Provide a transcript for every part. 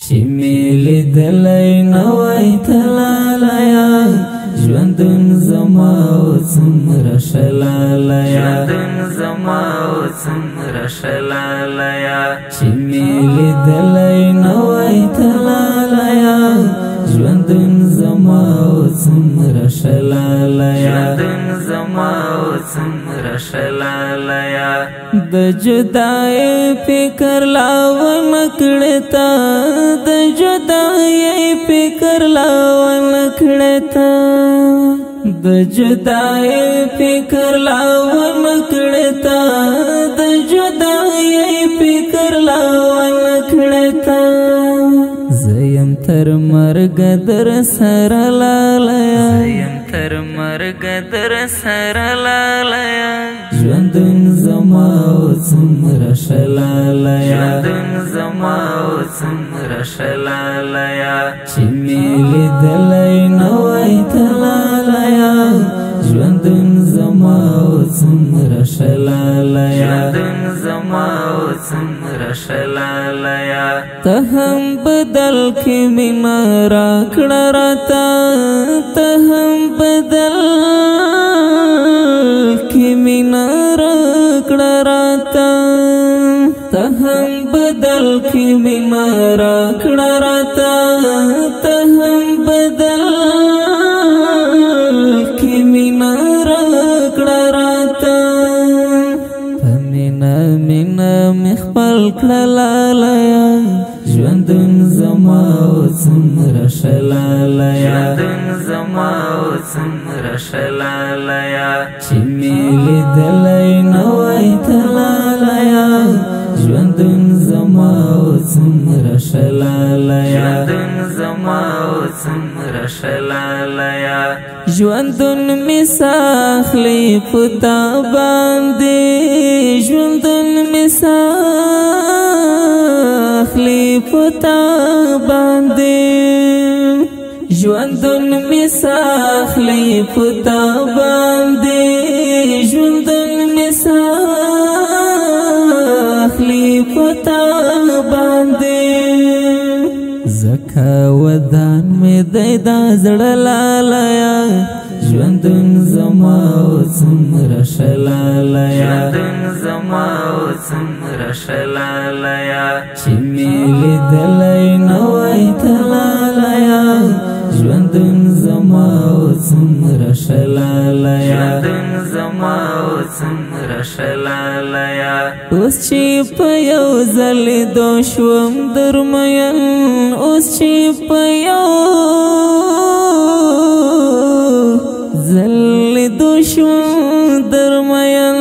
چې مې لیدلی نه وای تلالیا ژوندون زما او څومره شلالیا ژوندون زما او څومره شلالیا چې مې لیدلی نه وای تلالیا ژوندون زما او څومره شلالیا ژوندون زما او څومره شلالیا د جدای فکر لاون کړتا د جدای فکر لاون کړتا د جدای فکر لاون کړتا د جدای فکر لاون کړتا زیم تر مرګ در سره لالیا زیم تر مرګ در سره لالیا ژوندون زما او څومره شلالیا ژوندون زما او څومره شلالیا چې مې لیدلی نه وای تلالیا ژوندون زما او څومره شلالیا ژوندون زما او څومره شلالیا ته هم بدل کې مینه راکړه راته ته هم بدل کې مینه راکړه راته ته هم بدل کې مینه راکړه راته ته هم بدل کې مینه راکړه راته په مینه مینه مې خپل کړه لالیا ژوندون زما او څومره شلالیا ژوندون زما او څومره شلالیا چې مې لیدلی نه وای تلالیا ژوندون زما او څومره شلالیا ژوندون زما او څومره شلالیا ژوندون مې ساخلی پتا باندې ژوندون مې ساخلی پتا باندې ژوندون مې ساخلی پتا باندې ژوندون مې ساخلی پتا باندې زکا ودان مې دا زړه لالیا ژوندون زما او څومره شلالیا ژوندون زما او څومره شلالیا چې مې لیدلی نه وای تلالیا ژوندون زما او څومره شلالیا ژوندون زما او څومره شلالیا اوس چې په یو ځل دو شوم درمین اوس چې په یو ځل دو شوم درمین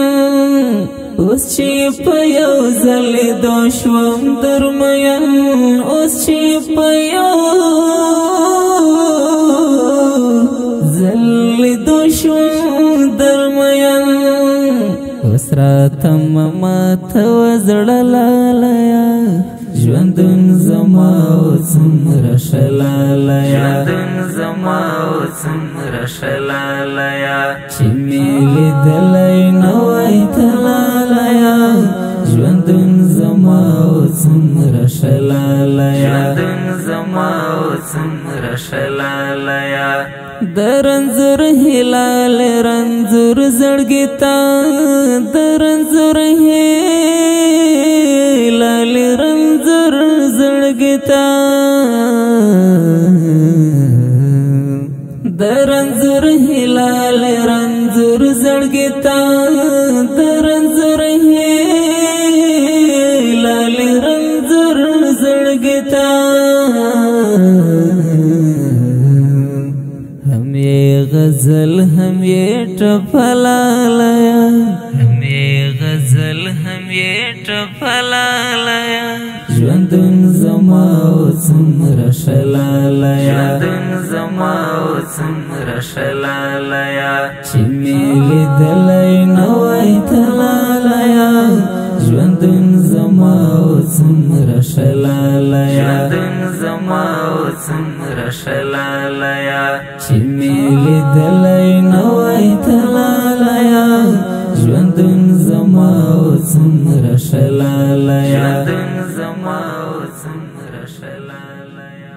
اوس چې په یو ځل دو شوم درمین اوس چې په یو ځل دو شوم درمین اوس راته ماته وزړه لالیا ژوندون زما او څومره شلالیا ژوندون زما او څومره شلالیا چې مې لیدلی نه وای تلالیا ژوندون زما او څومره شلالیا ژوندون زما او څومره شلالیا د رنځور هلال رنځور زړګتا د رنځور هلال رنځور زړګتا د رنځور هلال رنځور زړګتا د رنځور هلال رنځور زړګتا غزل هم یہ ٹپلالیا ہمیں غزل هم یہ ٹپلالیا ژوندون زما او څومره شلالیا ژوندون زما او څومره شلالیا چې مې لیدلی نه وای تلالیا ژوندون زما او څومره شلالیا ژوندون زما او څومره شلالیا چې مې لیدلی نه وای تلالیا ژوندون زما او څومره شلالیا ژوندون زما او څومره شلالیا یا